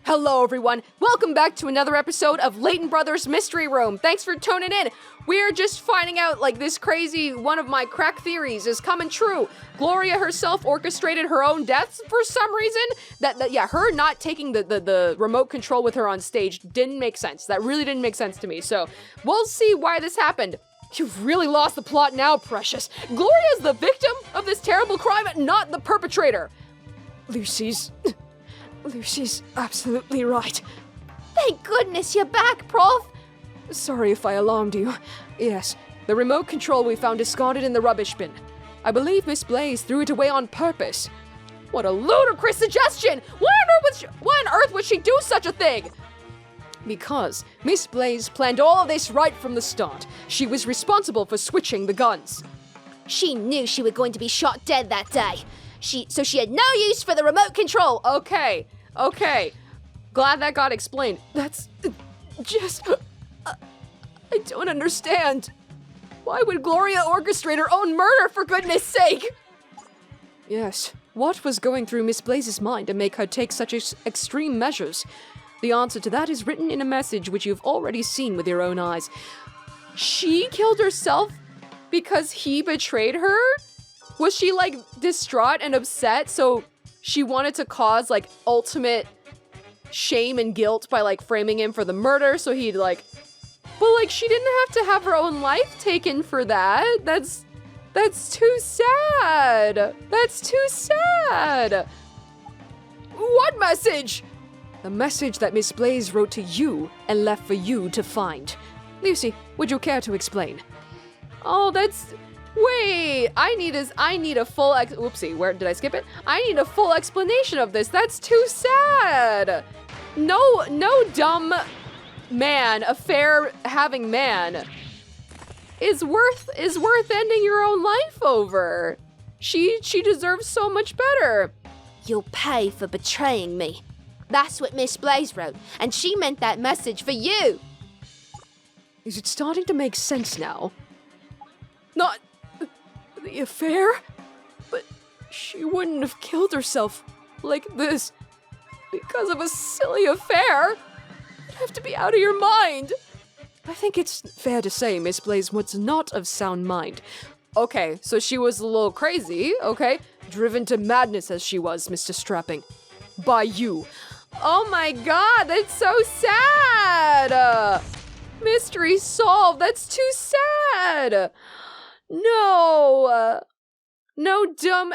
Hello everyone, welcome back to another episode of Layton Brothers Mystery Room. Thanks for tuning in. We're just finding out like this crazy one of my crack theories is coming true. Gloria herself orchestrated her own deaths for some reason. Yeah, her not taking the remote control with her on stage didn't make sense. That really didn't make sense to me. So we'll see why this happened. You've really lost the plot now, Precious. Gloria's the victim of this terrible crime, not the perpetrator. Lucy's absolutely right. Thank goodness you're back, Prof. Sorry if I alarmed you. Yes, the remote control we found discarded in the rubbish bin. I believe Miss Blaise threw it away on purpose. What a ludicrous suggestion! Why on earth would she do such a thing? Because Miss Blaise planned all of this right from the start. She was responsible for switching the guns. She knew she was going to be shot dead that day. So she had no use for the remote control. Okay. Glad that got explained. That's just... I don't understand. Why would Gloria orchestrate her own murder, for goodness sake? Yes, what was going through Miss Blaise's mind to make her take such extreme measures? The answer to that is written in a message which you've already seen with your own eyes. She killed herself because he betrayed her? Was she, like, distraught and upset, so she wanted to cause, like, ultimate shame and guilt by, like, framing him for the murder, so he'd, like... But, like, she didn't have to have her own life taken for that. That's too sad. That's too sad. What message? The message that Miss Blaise wrote to you and left for you to find. Lucy, would you care to explain? Oh, that's... Wait, I need a full whoopsie, where did I skip it? I need a full explanation of this. That's too sad. No dumb man, affair-having man is worth ending your own life over. She deserves so much better. You'll pay for betraying me. That's what Miss Blaise wrote, and she meant that message for you. Is it starting to make sense now? Not the affair? But she wouldn't have killed herself like this because of a silly affair. You'd have to be out of your mind. I think it's fair to say Miss Blaise was not of sound mind. Okay, so she was a little crazy, okay? Driven to madness as she was, Mr. Strapping. By you. Oh my god, that's so sad! Mystery solved, that's too sad! No dumb,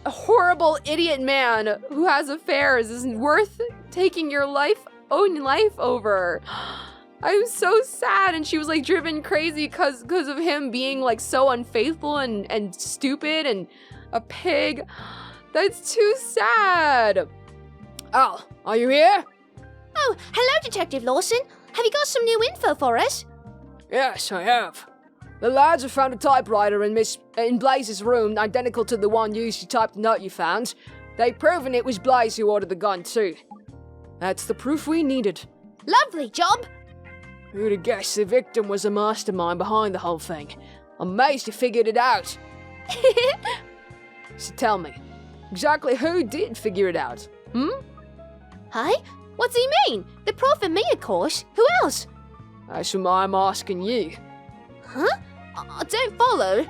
horrible idiot man who has affairs isn't worth taking your own life over. I'm so sad, and she was like driven crazy because of him being like so unfaithful and stupid and a pig. That's too sad. Al, are you here? Oh, hello, Detective Lawson. Have you got some new info for us? Yes, I have. The lads have found a typewriter in Blaise's room identical to the one used to type the note you found. They've proven it was Blaise who ordered the gun too. That's the proof we needed. Lovely job. Who'd have guessed the victim was the mastermind behind the whole thing? I'm amazed he figured it out. So tell me, exactly who did figure it out? Hey? What's he mean? The Prof and me, of course. Who else? That's why I'm asking you. Huh? I don't follow.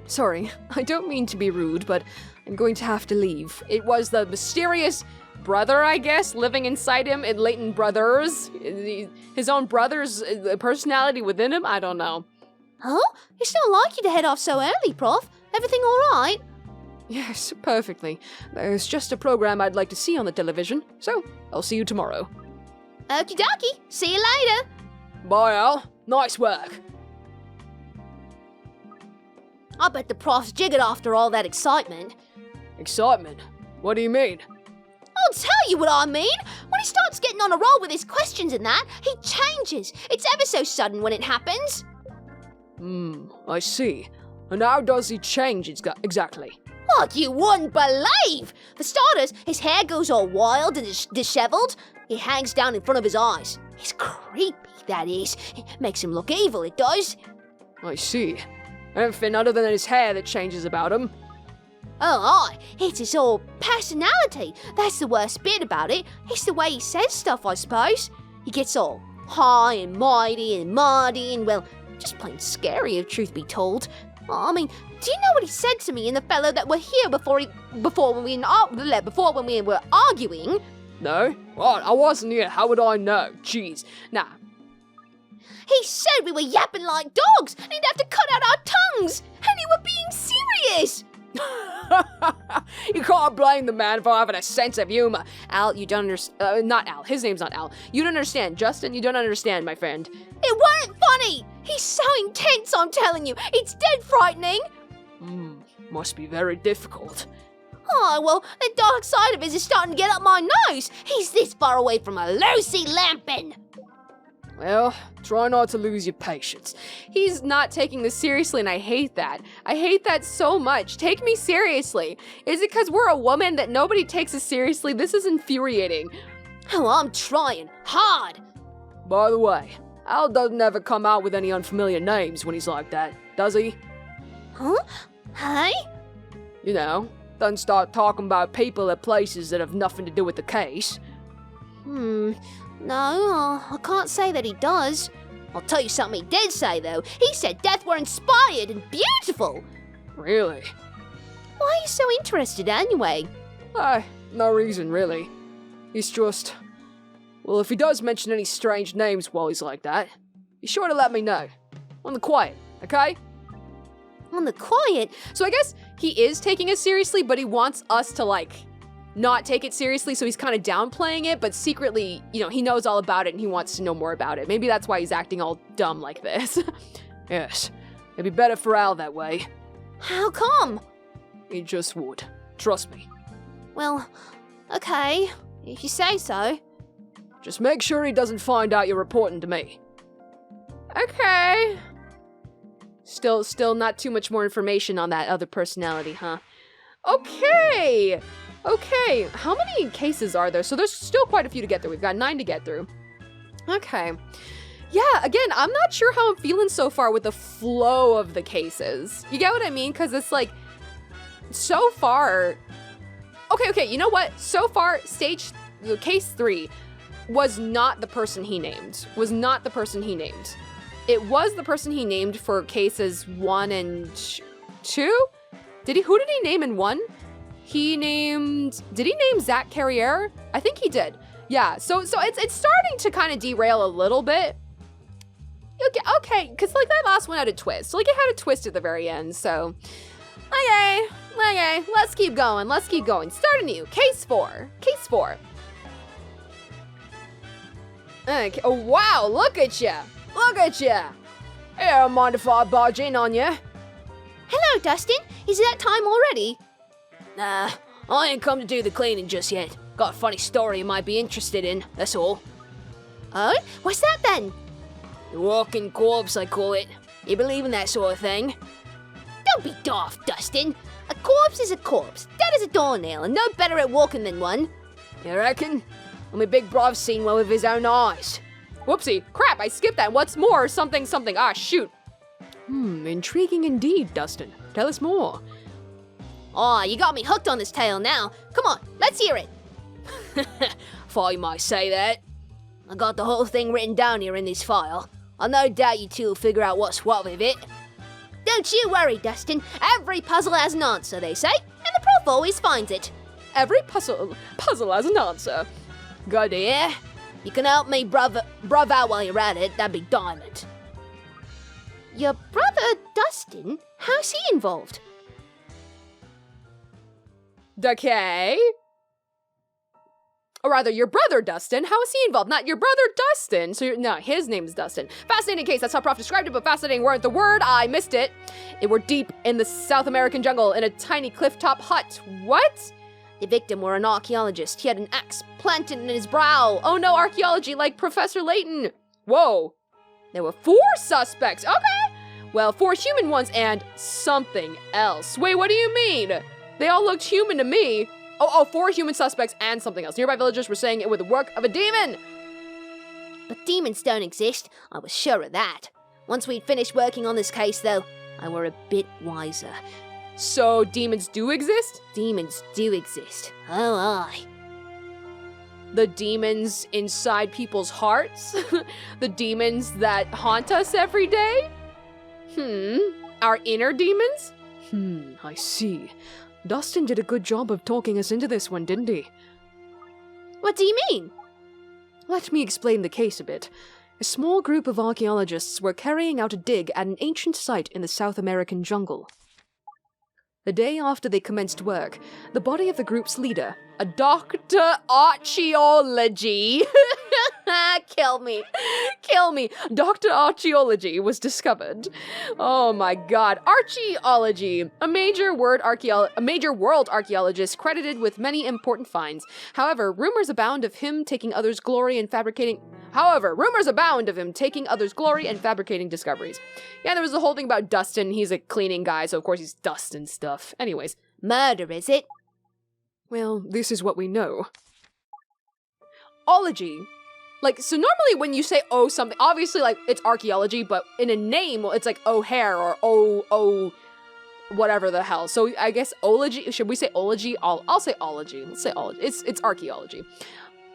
Sorry, I don't mean to be rude, but I'm going to have to leave. It was the mysterious brother, I guess, living inside him in Layton Brothers. His own brother's personality within him? I don't know. Huh? It's not like you to head off so early, Prof. Everything all right? Yes, perfectly. There's just a program I'd like to see on the television, so I'll see you tomorrow. Okie dokie. See you later. Bye, Al. Nice work. I bet the Prof's jiggered after all that excitement. Excitement? What do you mean? I'll tell you what I mean. When he starts getting on a roll with his questions and that, he changes. It's ever so sudden when it happens. I see. And how does he change exactly? What you wouldn't believe! For starters, his hair goes all wild and disheveled. It hangs down in front of his eyes. It's creepy, that is. It makes him look evil, it does. I see. Anything other than his hair that changes about him. Oh, aye, it's his whole personality. That's the worst bit about it. It's the way he says stuff, I suppose. He gets all high and mighty and muddy and, well, just plain scary, if truth be told. I mean, do you know what he said to me and the fellow that were here before when we were arguing? No? What? I wasn't here. How would I know? Jeez. Nah. He said we were yapping like dogs and he'd have to cut out our tongues. And he were being serious. You can't blame the man for having a sense of humor. Al, you don't understand. Not Al. His name's not Al. You don't understand. Justin, you don't understand, my friend. It weren't funny. He's so intense, I'm telling you. It's dead frightening. Must be very difficult. Oh, well, the dark side of it is starting to get up my nose. He's this far away from a Lucy Lampin. Well, try not to lose your patience. He's not taking this seriously, and I hate that. I hate that so much. Take me seriously. Is it because we're a woman that nobody takes us seriously? This is infuriating. Oh, I'm trying. Hard. By the way, Al doesn't ever come out with any unfamiliar names when he's like that, does he? Huh? Hey? You know, doesn't start talking about people at places that have nothing to do with the case. No, I can't say that he does. I'll tell you something he did say, though. He said death were inspired and beautiful. Really? Why are you so interested anyway? No reason, really. He's just... Well, if he does mention any strange names while he's like that, be sure to let me know. On the quiet, okay? On the quiet? So I guess he is taking it seriously, but he wants us to, like, not take it seriously, so he's kind of downplaying it, but secretly, you know, he knows all about it and he wants to know more about it. Maybe that's why he's acting all dumb like this. Yes, it'd be better for Al that way. How come? He just would. Trust me. Well, okay, if you say so. Just make sure he doesn't find out you're reporting to me. Okay. Still not too much more information on that other personality, huh? Okay! Okay, how many cases are there? So there's still quite a few to get through. We've got 9 to get through. Okay. Yeah, again, I'm not sure how I'm feeling so far with the flow of the cases. You get what I mean? Because it's like, so far... Okay, you know what? So far, case 3 was not the person he named. Was not the person he named. It was the person he named for cases 1 and 2? Who did he name in 1? Did he name Zach Carriere? I think he did. Yeah, so it's starting to kind of derail a little bit. Okay, because like that last one had a twist. Like it had a twist at the very end, so. Okay, let's keep going. Start anew. Case 4. Okay, oh wow, look at ya. Hey, mind if I barge in on ya? Hello, Dustin. Is it that time already? Nah, I ain't come to do the cleaning just yet. Got a funny story you might be interested in, that's all. Oh? What's that then? The walking corpse, I call it. You believe in that sort of thing? Don't be daft, Dustin. A corpse is a corpse, dead as a doornail, and no better at walking than one. You reckon? Well, my big brother's seen one with his own eyes. Whoopsie, crap, I skipped that. What's more? Something. Ah, shoot. Intriguing indeed, Dustin. Tell us more. Aw, you got me hooked on this tale now. Come on, let's hear it. If I might say that. I got the whole thing written down here in this file. I no doubt you two will figure out what's what with it. Don't you worry, Dustin. Every puzzle has an answer, they say, and the prof always finds it. Every puzzle has an answer. Good to hear. You can help me bruv out while you're at it, that'd be diamond. Your brother, Dustin? How's he involved? Okay. Or rather, your brother, Dustin. How is he involved? Not your brother, Dustin. No, his name is Dustin. Fascinating case, that's how Prof described it, but fascinating weren't the word. I missed it. It were deep in the South American jungle in a tiny cliff-top hut. What? The victim were an archaeologist. He had an axe planted in his brow. Oh no, archaeology like Professor Layton. Whoa. There were 4 suspects. Okay. Well, 4 human ones and something else. Wait, what do you mean? They all looked human to me. Oh, 4 human suspects and something else. Nearby villagers were saying it was the work of a demon. But demons don't exist, I was sure of that. Once we'd finished working on this case, though, I were a bit wiser. So demons do exist? Demons do exist. Oh, aye. The demons inside people's hearts? The demons that haunt us every day? Our inner demons? I see. Dustin did a good job of talking us into this one, didn't he? What do you mean? Let me explain the case a bit. A small group of archaeologists were carrying out a dig at an ancient site in the South American jungle. The day after they commenced work, the body of the group's leader, a Dr. Archaeology, kill me, Dr. Archaeology was discovered. Oh my god, archaeology, a major world archaeologist credited with many important finds. However, rumors abound of him taking others' glory and fabricating discoveries. Yeah, there was the whole thing about Dustin. He's a cleaning guy, so of course he's dusting stuff. Anyways. Murder, is it? Well, this is what we know. Ology. Like, so normally when you say oh something, obviously like it's archaeology, but in a name, it's like O'Hare or whatever the hell. So I guess ology, should we say ology? I'll say ology. Let's say ology. It's archaeology.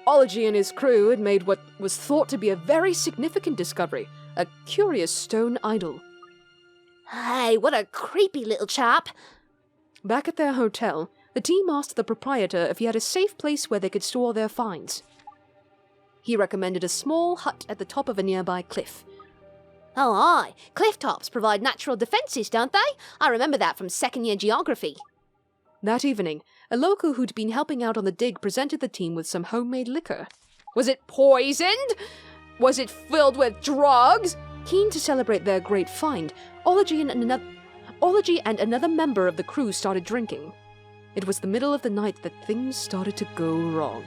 Ology and his crew had made what was thought to be a very significant discovery, a curious stone idol. Hey, what a creepy little chap. Back at their hotel, the team asked the proprietor if he had a safe place where they could store their finds. He recommended a small hut at the top of a nearby cliff. Oh, aye. Cliff tops provide natural defences, don't they? I remember that from second-year geography. That evening, a local who'd been helping out on the dig presented the team with some homemade liquor. Was it poisoned? Was it filled with drugs? Keen to celebrate their great find, Ology and another member of the crew started drinking. It was the middle of the night that things started to go wrong.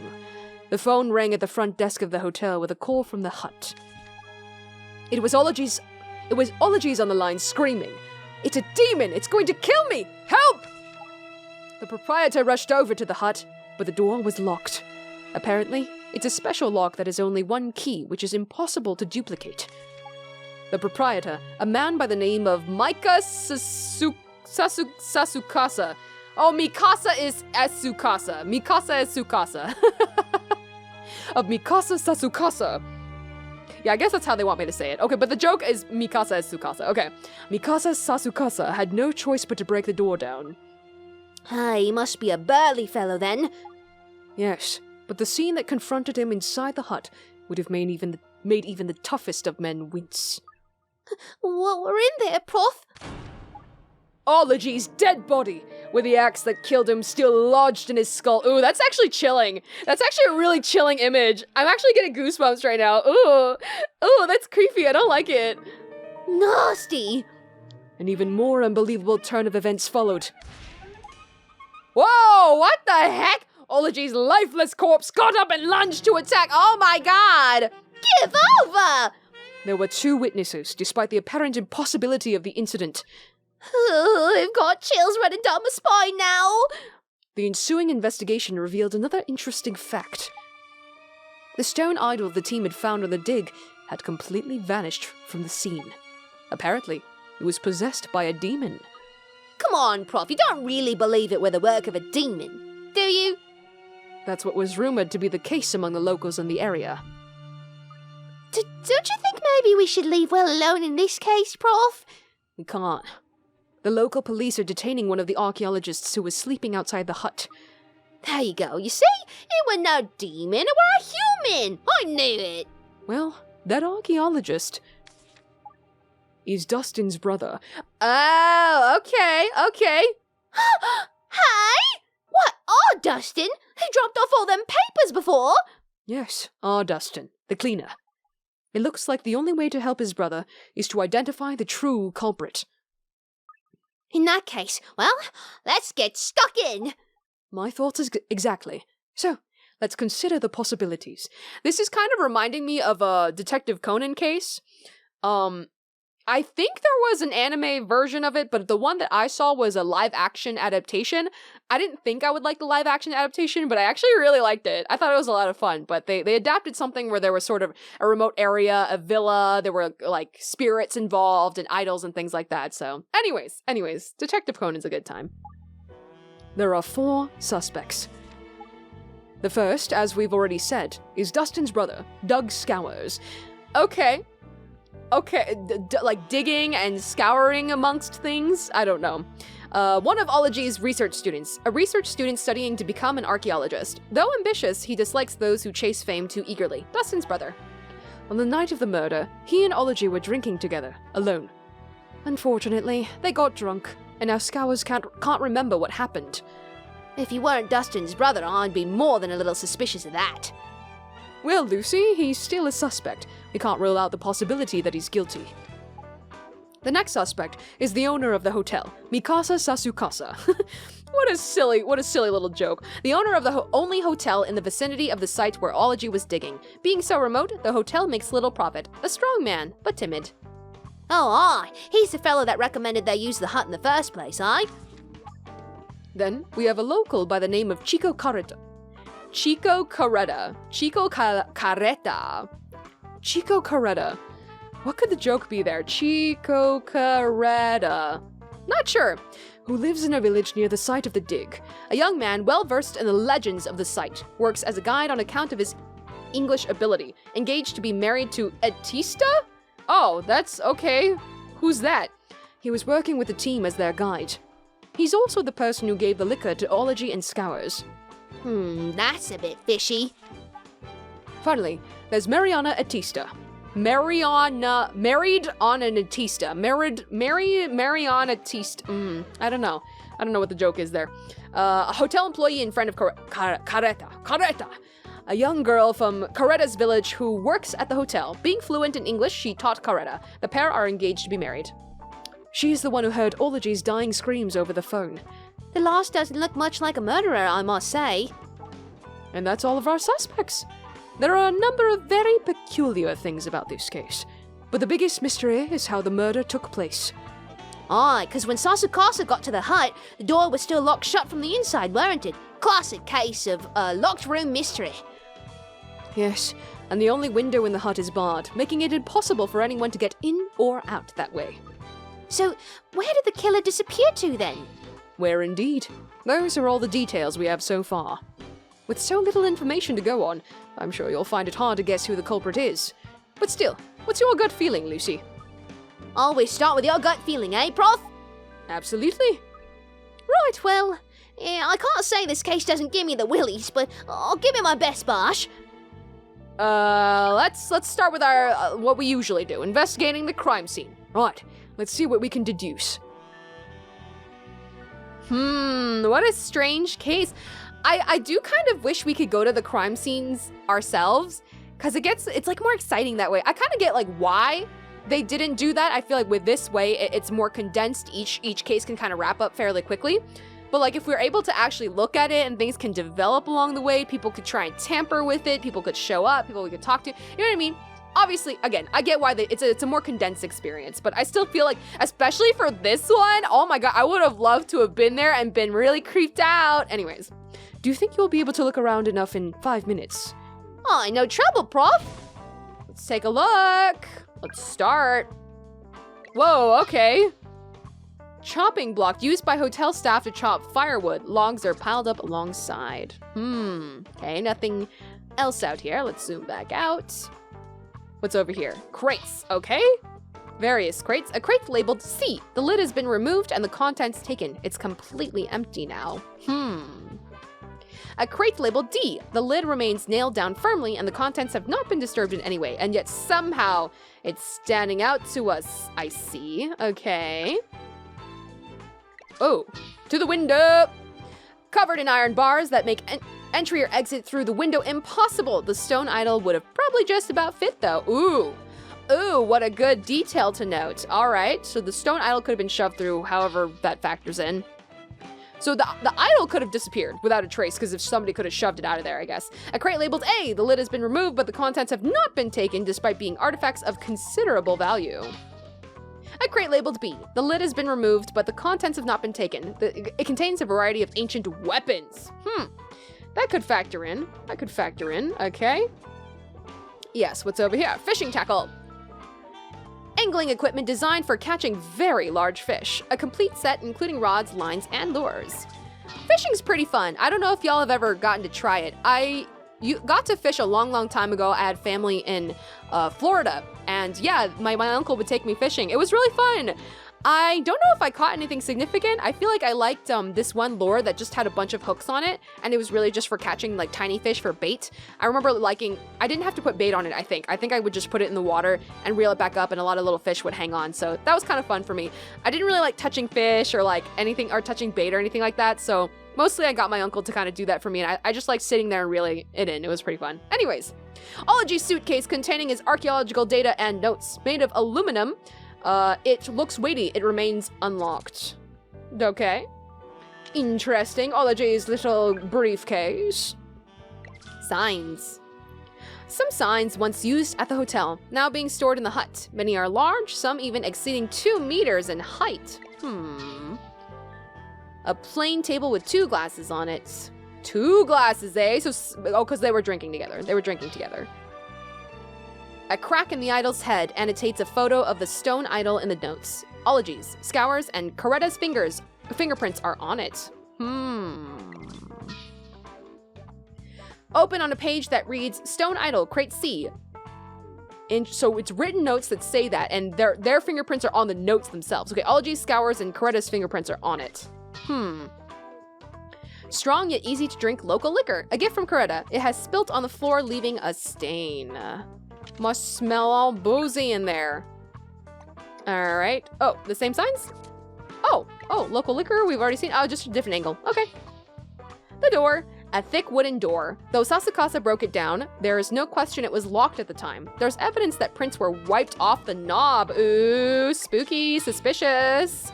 The phone rang at the front desk of the hotel with a call from the hut. It was Ology's on the line screaming, "It's a demon! It's going to kill me! Help!" The proprietor rushed over to the hut, but the door was locked. Apparently, it's a special lock that has only one key, which is impossible to duplicate. The proprietor, a man by the name of Mika Sasukasa. Oh, Mikasa is Sukasa. Mikasa is Sukasa. Of Mikasa Sasukasa. Yeah, I guess that's how they want me to say it. Okay, but the joke is Mikasa is Sukasa. Okay. Mikasa Sasukasa had no choice but to break the door down. He must be a burly fellow then. Yes, but the scene that confronted him inside the hut would have made even the toughest of men wince. What were in there, Prof? Ology's dead body, with the axe that killed him still lodged in his skull. Ooh, that's actually chilling. That's actually a really chilling image. I'm actually getting goosebumps right now. Ooh, that's creepy. I don't like it. Nasty. An even more unbelievable turn of events followed. Whoa, what the heck? Ology's lifeless corpse got up and lunged to attack. Oh my god! Give over! There were 2 witnesses, despite the apparent impossibility of the incident. I've got chills running down my spine now. The ensuing investigation revealed another interesting fact. The stone idol the team had found on the dig had completely vanished from the scene. Apparently, it was possessed by a demon. Come on, Prof, you don't really believe it were the work of a demon, do you? That's what was rumored to be the case among the locals in the area. Don't you think maybe we should leave well alone in this case, Prof? We can't. The local police are detaining one of the archaeologists who was sleeping outside the hut. There you go, you see? It were no demon, it were a human! I knew it! Well, that archaeologist is Dustin's brother. Oh, okay. Hey! What, our Dustin? He dropped off all them papers before? Yes, our Dustin, the cleaner. It looks like the only way to help his brother is to identify the true culprit. In that case, well, let's get stuck in. My thoughts exactly. So, let's consider the possibilities. This is kind of reminding me of a Detective Conan case. I think there was an anime version of it, but the one that I saw was a live action adaptation. I didn't think I would like the live action adaptation, but I actually really liked it. I thought it was a lot of fun, but they adapted something where there was sort of a remote area, a villa, there were like spirits involved and idols and things like that. So anyways, Detective Conan's a good time. There are 4 suspects. The first, as we've already said, is Dustin's brother, Doug Scowers. Okay, like digging and scouring amongst things? I don't know. One of Ology's research students, a research student studying to become an archaeologist. Though ambitious, he dislikes those who chase fame too eagerly. Dustin's brother. On the night of the murder, he and Ology were drinking together, alone. Unfortunately, they got drunk, and now Scowers can't remember what happened. If you weren't Dustin's brother, I'd be more than a little suspicious of that. Well, Lucy, he's still a suspect. We can't rule out the possibility that he's guilty. The next suspect is the owner of the hotel, Mikasa Sasukasa. What a silly little joke. The owner of the only hotel in the vicinity of the site where Ology was digging. Being so remote, the hotel makes little profit. A strong man, but timid. Oh, aye. He's the fellow that recommended they use the hut in the first place, aye? Then we have a local by the name of Chico Carreta. Chico Carreta. What could the joke be there? Chico Carreta. Not sure. Who lives in a village near the site of the dig. A young man well versed in the legends of the site. Works as a guide on account of his English ability. Engaged to be married to Etista? Oh, that's okay. Who's that? He was working with the team as their guide. He's also the person who gave the liquor to Ology and Scowers. That's a bit fishy. Finally, there's Mariana Etista. Married on an Etista. Mariana Etista. I don't know what the joke is there. A hotel employee and friend of Carreta. A young girl from Carreta's village who works at the hotel. Being fluent in English, she taught Carreta. The pair are engaged to be married. She's the one who heard Ology's dying screams over the phone. The last doesn't look much like a murderer, I must say. And that's all of our suspects. There are a number of very peculiar things about this case, but the biggest mystery is how the murder took place. Aye, because when Sasukasa got to the hut, the door was still locked shut from the inside, weren't it? Classic case of locked room mystery. Yes, and the only window in the hut is barred, making it impossible for anyone to get in or out that way. So, where did the killer disappear to then? Where indeed. Those are all the details we have so far. With so little information to go on, I'm sure you'll find it hard to guess who the culprit is. But still, what's your gut feeling, Lucy? Always start with your gut feeling, eh, Prof? Absolutely. Right, well, yeah, I can't say this case doesn't give me the willies, but I'll give it my best bash. Let's start with our, what we usually do, investigating the crime scene. Right, let's see what we can deduce. What a strange case. I do kind of wish we could go to the crime scenes ourselves, because it's like more exciting that way. I kind of get like why they didn't do that. I feel like with this way, it's more condensed. Each case can kind of wrap up fairly quickly. But like if we're able to actually look at it and things can develop along the way, people could try and tamper with it, people could show up, people we could talk to, you know what I mean? Obviously, again, I get why it's a more condensed experience, but I still feel like, especially for this one, oh my god, I would have loved to have been there and been really creeped out. Anyways, do you think you'll be able to look around enough in 5 minutes? Oh, no trouble, Prof. Let's take a look. Let's start. Whoa, okay. Chopping block used by hotel staff to chop firewood. Logs are piled up alongside. Okay, nothing else out here. Let's zoom back out. What's over here? Crates, okay? Various crates. A crate labeled C. The lid has been removed and the contents taken. It's completely empty now. A crate labeled D. The lid remains nailed down firmly and the contents have not been disturbed in any way, and yet somehow it's standing out to us. I see. Okay. Oh, to the window! Covered in iron bars that make entry or exit through the window impossible. The stone idol would have probably just about fit though. Ooh, what a good detail to note. All right, so the stone idol could have been shoved through, however that factors in. So the idol could have disappeared without a trace because if somebody could have shoved it out of there, I guess. A crate labeled A. The lid has been removed, but the contents have not been taken despite being artifacts of considerable value. A crate labeled B. The lid has been removed, but the contents have not been taken. It contains a variety of ancient weapons. That could factor in. Okay. Yes, what's over here? Fishing tackle. Angling equipment designed for catching very large fish. A complete set including rods, lines, and lures. Fishing's pretty fun. I don't know if y'all have ever gotten to try it. You got to fish a long time ago. I had family in Florida, and yeah, my uncle would take me fishing. It was really fun. I don't know if I caught anything significant. I feel like I liked this one lure that just had a bunch of hooks on it, and it was really just for catching like tiny fish for bait. I remember I didn't have to put bait on it, I think. I think I would just put it in the water and reel it back up, and a lot of little fish would hang on, so that was kind of fun for me. I didn't really like touching fish or like anything, or touching bait or anything like that, so mostly I got my uncle to kind of do that for me, and I just like sitting there and reeling it in. It was pretty fun. Anyways, Ology's suitcase containing his archaeological data and notes. Made of aluminum. It looks weighty. It remains unlocked. Okay. Interesting. Ology's little briefcase. Signs. Some signs once used at the hotel, now being stored in the hut. Many are large, some even exceeding 2 meters in height. A plain table with 2 glasses on it. 2 glasses, eh? Because they were drinking together. A crack in the idol's head annotates a photo of the stone idol in the notes. Ology's, Scour's, and Coretta's fingerprints are on it. Open on a page that reads, Stone Idol, Crate C. So it's written notes that say that, and their fingerprints are on the notes themselves. Okay, Ology's, Scour's, and Coretta's fingerprints are on it. Strong yet easy to drink local liquor. A gift from Coretta. It has spilt on the floor, leaving a stain. Must smell all boozy in there. All right. Oh, the same signs? Oh, local liquor. We've already seen. Oh, just a different angle. Okay. The door. A thick wooden door. Though Sasakasa broke it down, there is no question it was locked at the time. There's evidence that prints were wiped off the knob. Ooh, spooky, suspicious.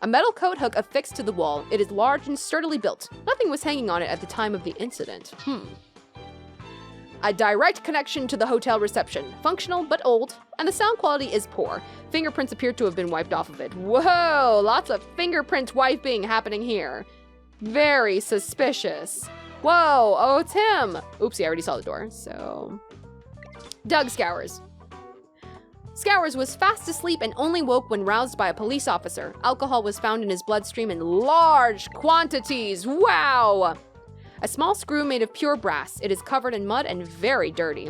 A metal coat hook affixed to the wall. It is large and sturdily built. Nothing was hanging on it at the time of the incident. A direct connection to the hotel reception. Functional, but old, and the sound quality is poor. Fingerprints appear to have been wiped off of it. Whoa, lots of fingerprint wiping happening here. Very suspicious. Whoa, oh, it's him. Oopsie, I already saw the door, so. Doug Scours. Scours was fast asleep and only woke when roused by a police officer. Alcohol was found in his bloodstream in large quantities. Wow! A small screw made of pure brass. It is covered in mud and very dirty.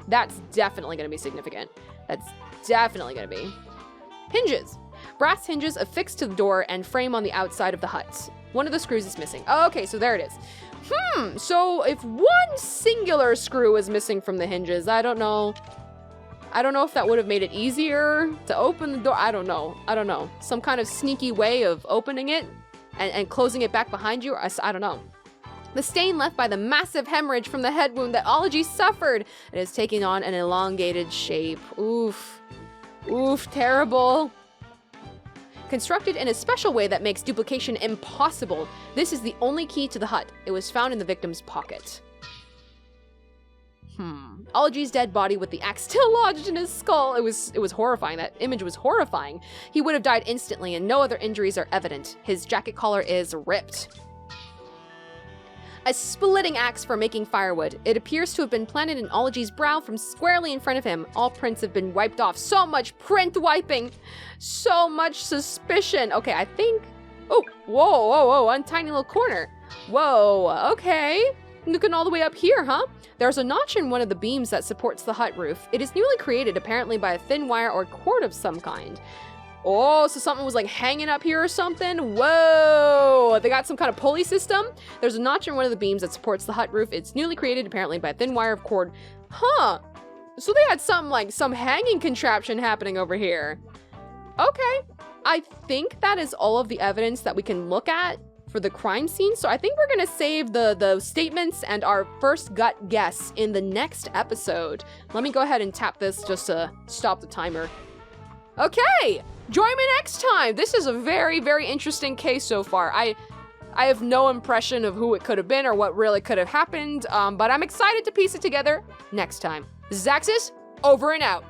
That's definitely going to be significant. That's definitely going to be. Hinges. Brass hinges affixed to the door and frame on the outside of the hut. One of the screws is missing. Oh, okay, so there it is. So if one singular screw is missing from the hinges, I don't know if that would have made it easier to open the door. I don't know. Some kind of sneaky way of opening it and closing it back behind you. I don't know. The stain left by the massive hemorrhage from the head wound that Ology suffered. It is taking on an elongated shape. Oof. Oof, terrible. Constructed in a special way that makes duplication impossible. This is the only key to the hut. It was found in the victim's pocket. Ology's dead body with the axe still lodged in his skull. It was horrifying. That image was horrifying. He would have died instantly and no other injuries are evident. His jacket collar is ripped. A splitting axe for making firewood. It appears to have been planted in Ology's brow from squarely in front of him. All prints have been wiped off. So much print wiping. So much suspicion. Okay, I think... Oh, whoa, one tiny little corner. Whoa, okay. Looking all the way up here, huh? There's a notch in one of the beams that supports the hut roof. It is newly created, apparently by a thin wire or cord of some kind. Oh, so something was like hanging up here or something? Whoa! They got some kind of pulley system? There's a notch in one of the beams that supports the hut roof. It's newly created, apparently by a thin wire of cord. Huh. So they had some hanging contraption happening over here. Okay. I think that is all of the evidence that we can look at for the crime scene. So I think we're gonna save the statements and our first gut guess in the next episode. Let me go ahead and tap this just to stop the timer. Okay, join me next time. This is a very, very interesting case so far. I have no impression of who it could have been or what really could have happened, but I'm excited to piece it together next time. This is Axis, over and out.